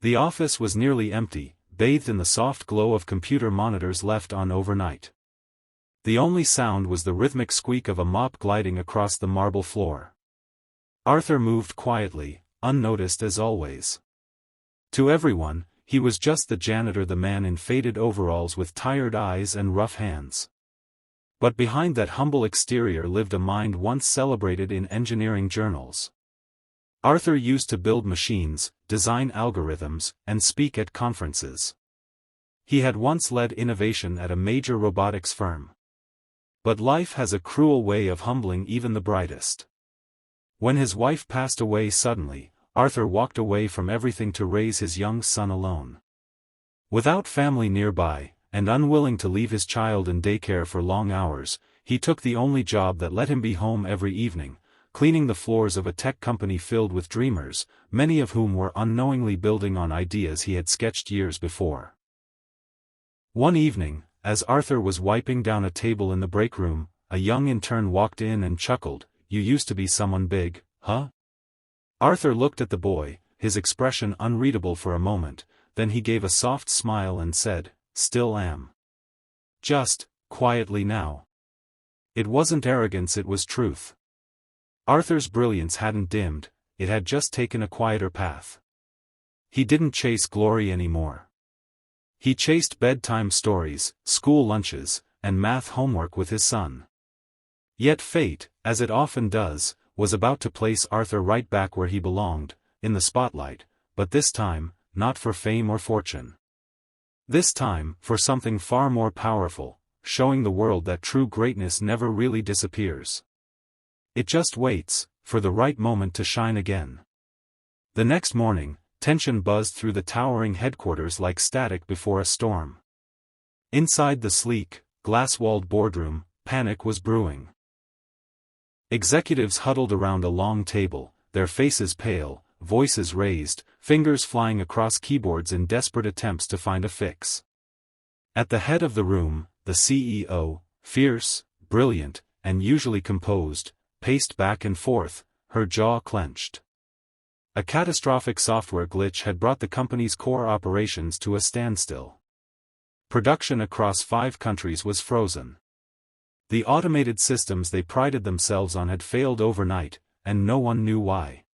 The office was nearly empty, bathed in the soft glow of computer monitors left on overnight. The only sound was the rhythmic squeak of a mop gliding across the marble floor. Arthur moved quietly, unnoticed as always. To everyone, he was just the janitor, the man in faded overalls with tired eyes and rough hands. But behind that humble exterior lived a mind once celebrated in engineering journals. Arthur used to build machines, design algorithms, and speak at conferences. He had once led innovation at a major robotics firm. But life has a cruel way of humbling even the brightest. When his wife passed away suddenly, Arthur walked away from everything to raise his young son alone. Without family nearby, and unwilling to leave his child in daycare for long hours, he took the only job that let him be home every evening, cleaning the floors of a tech company filled with dreamers, many of whom were unknowingly building on ideas he had sketched years before. One evening, as Arthur was wiping down a table in the break room, a young intern walked in and chuckled, "You used to be someone big, huh?" Arthur looked at the boy, his expression unreadable for a moment, then he gave a soft smile and said, "Still am. Just, quietly now." It wasn't arrogance, it was truth. Arthur's brilliance hadn't dimmed, it had just taken a quieter path. He didn't chase glory anymore. He chased bedtime stories, school lunches, and math homework with his son. Yet fate, as it often does, was about to place Arthur right back where he belonged, in the spotlight, but this time, not for fame or fortune. This time, for something far more powerful, showing the world that true greatness never really disappears. It just waits, for the right moment to shine again. The next morning, tension buzzed through the towering headquarters like static before a storm. Inside the sleek, glass-walled boardroom, panic was brewing. Executives huddled around a long table, their faces pale, voices raised, fingers flying across keyboards in desperate attempts to find a fix. At the head of the room, the CEO, fierce, brilliant, and usually composed, paced back and forth, her jaw clenched. A catastrophic software glitch had brought the company's core operations to a standstill. Production across 5 countries was frozen. The automated systems they prided themselves on had failed overnight, and no one knew why.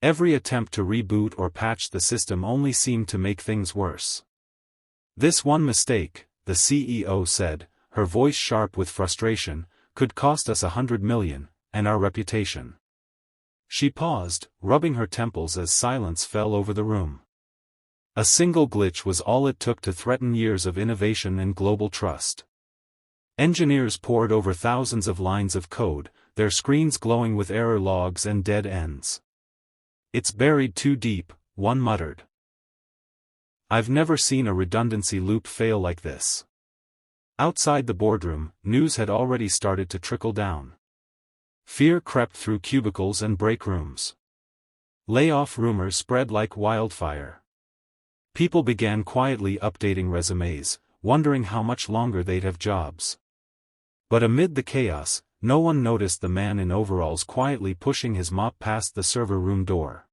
Every attempt to reboot or patch the system only seemed to make things worse. "This one mistake," the CEO said, her voice sharp with frustration, "could cost us $100 million, and our reputation." She paused, rubbing her temples as silence fell over the room. A single glitch was all it took to threaten years of innovation and global trust. Engineers pored over thousands of lines of code, their screens glowing with error logs and dead ends. "It's buried too deep," one muttered. "I've never seen a redundancy loop fail like this." Outside the boardroom, news had already started to trickle down. Fear crept through cubicles and break rooms. Layoff rumors spread like wildfire. People began quietly updating resumes, wondering how much longer they'd have jobs. But amid the chaos, no one noticed the man in overalls quietly pushing his mop past the server room door.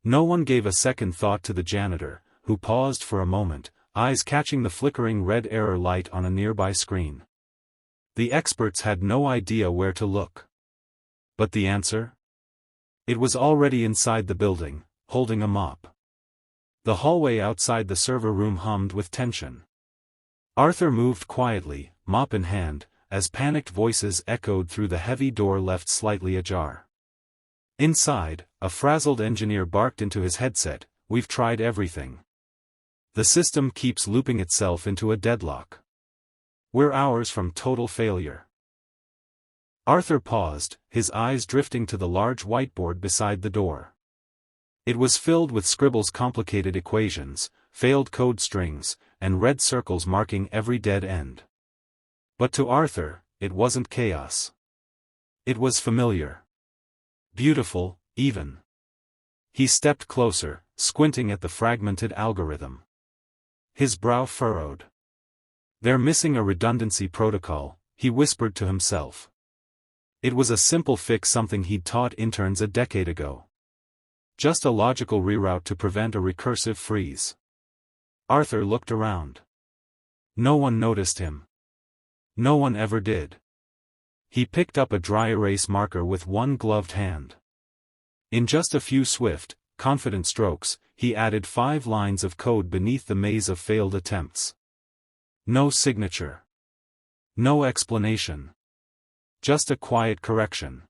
No one gave a second thought to the janitor, who paused for a moment, eyes catching the flickering red error light on a nearby screen. The experts had no idea where to look. But the answer? It was already inside the building, holding a mop. The hallway outside the server room hummed with tension. Arthur moved quietly, mop in hand, as panicked voices echoed through the heavy door left slightly ajar. Inside, a frazzled engineer barked into his headset, "We've tried everything. The system keeps looping itself into a deadlock. We're hours from total failure." Arthur paused, his eyes drifting to the large whiteboard beside the door. It was filled with scribbles, complicated equations, failed code strings, and red circles marking every dead end. But to Arthur, it wasn't chaos. It was familiar. Beautiful, even. He stepped closer, squinting at the fragmented algorithm. His brow furrowed. "They're missing a redundancy protocol," he whispered to himself. It was a simple fix, something he'd taught interns a decade ago. Just a logical reroute to prevent a recursive freeze. Arthur looked around. No one noticed him. No one ever did. He picked up a dry erase marker with one gloved hand. In just a few swift, confident strokes, he added 5 lines of code beneath the maze of failed attempts. No signature. No explanation. Just a quiet correction.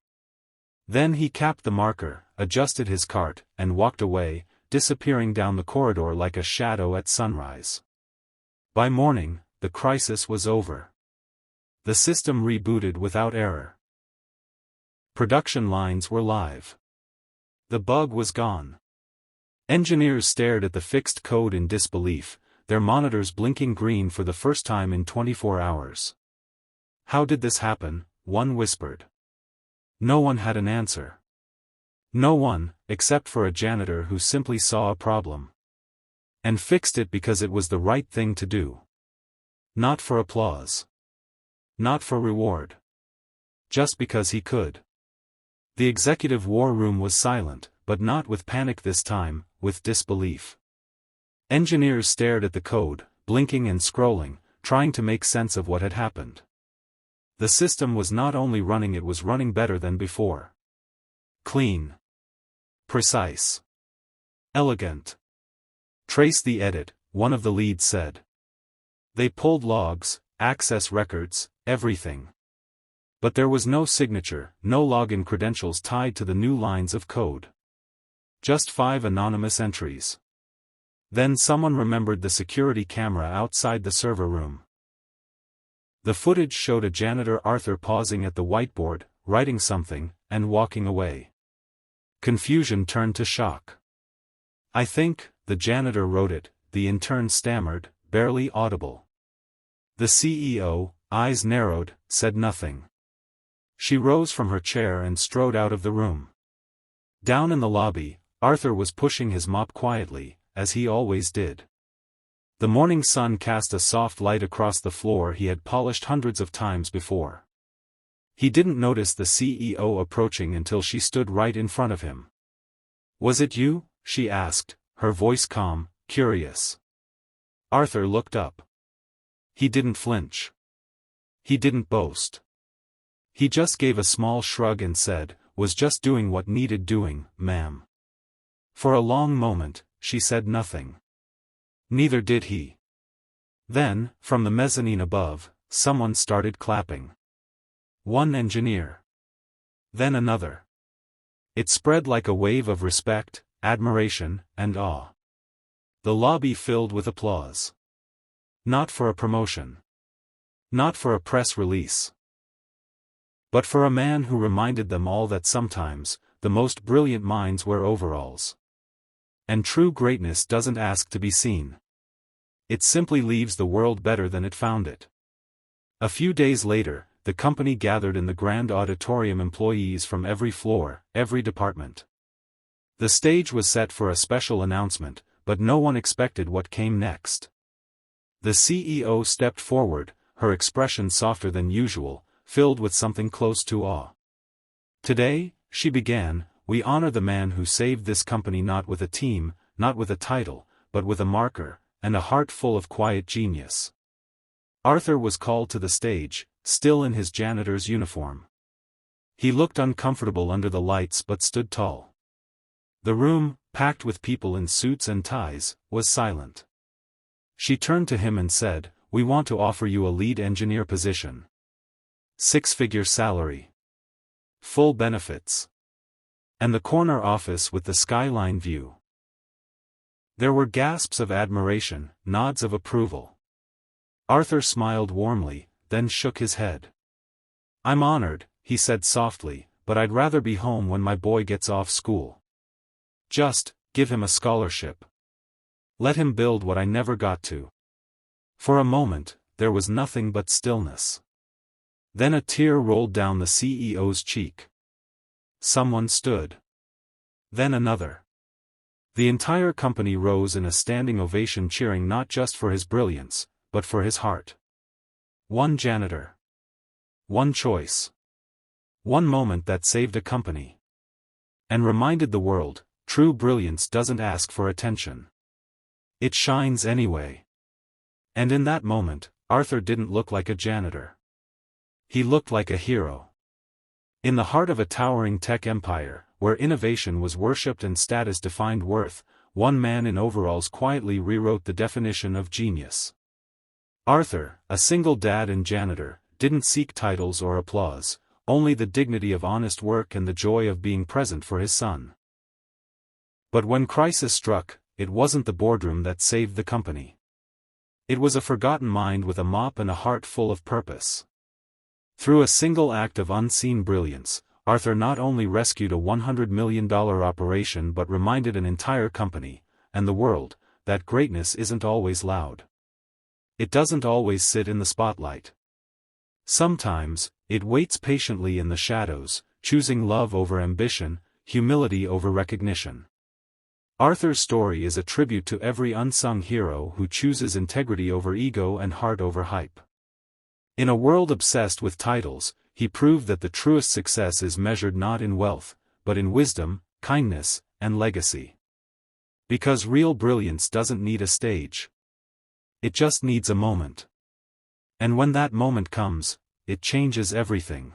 Then he capped the marker, adjusted his cart, and walked away, disappearing down the corridor like a shadow at sunrise. By morning, the crisis was over. The system rebooted without error. Production lines were live. The bug was gone. Engineers stared at the fixed code in disbelief, their monitors blinking green for the first time in 24 hours. How did this happen? One whispered. No one had an answer. No one, except for a janitor who simply saw a problem. And fixed it because it was the right thing to do. Not for applause. Not for reward. Just because he could. The executive war room was silent, but not with panic this time, with disbelief. Engineers stared at the code, blinking and scrolling, trying to make sense of what had happened. The system was not only running, it was running better than before. Clean. Precise. Elegant. Trace the edit, one of the leads said. They pulled logs, access records, everything. But there was no signature, no login credentials tied to the new lines of code. Just 5 anonymous entries. Then someone remembered the security camera outside the server room. The footage showed a janitor Arthur pausing at the whiteboard, writing something, and walking away. Confusion turned to shock. I think, the janitor wrote it, the intern stammered, barely audible. The CEO, eyes narrowed, said nothing. She rose from her chair and strode out of the room. Down in the lobby, Arthur was pushing his mop quietly, as he always did. The morning sun cast a soft light across the floor he had polished hundreds of times before. He didn't notice the CEO approaching until she stood right in front of him. Was it you? She asked, her voice calm, curious. Arthur looked up. He didn't flinch. He didn't boast. He just gave a small shrug and said, was just doing what needed doing, ma'am. For a long moment, she said nothing. Neither did he. Then, from the mezzanine above, someone started clapping. One engineer. Then another. It spread like a wave of respect, admiration, and awe. The lobby filled with applause. Not for a promotion. Not for a press release. But for a man who reminded them all that sometimes, the most brilliant minds wear overalls. And true greatness doesn't ask to be seen. It simply leaves the world better than it found it. A few days later, the company gathered in the grand auditorium, employees from every floor, every department. The stage was set for a special announcement, but no one expected what came next. The CEO stepped forward, her expression softer than usual, filled with something close to awe. Today, she began, we honor the man who saved this company, not with a team, not with a title, but with a marker, and a heart full of quiet genius. Arthur was called to the stage, still in his janitor's uniform. He looked uncomfortable under the lights but stood tall. The room, packed with people in suits and ties, was silent. She turned to him and said, we want to offer you a lead engineer position. 6-figure salary. Full benefits. And the corner office with the skyline view. There were gasps of admiration, nods of approval. Arthur smiled warmly, then shook his head. I'm honored, he said softly, but I'd rather be home when my boy gets off school. Just, give him a scholarship. Let him build what I never got to. For a moment, there was nothing but stillness. Then a tear rolled down the CEO's cheek. Someone stood. Then another. The entire company rose in a standing ovation, cheering not just for his brilliance, but for his heart. One janitor. One choice. One moment that saved a company. And reminded the world, true brilliance doesn't ask for attention. It shines anyway. And in that moment, Arthur didn't look like a janitor. He looked like a hero. In the heart of a towering tech empire, where innovation was worshipped and status defined worth, one man in overalls quietly rewrote the definition of genius. Arthur, a single dad and janitor, didn't seek titles or applause, only the dignity of honest work and the joy of being present for his son. But when crisis struck, it wasn't the boardroom that saved the company. It was a forgotten mind with a mop and a heart full of purpose. Through a single act of unseen brilliance, Arthur not only rescued a $100 million operation but reminded an entire company, and the world, that greatness isn't always loud. It doesn't always sit in the spotlight. Sometimes, it waits patiently in the shadows, choosing love over ambition, humility over recognition. Arthur's story is a tribute to every unsung hero who chooses integrity over ego and heart over hype. In a world obsessed with titles, he proved that the truest success is measured not in wealth, but in wisdom, kindness, and legacy. Because real brilliance doesn't need a stage. It just needs a moment. And when that moment comes, it changes everything.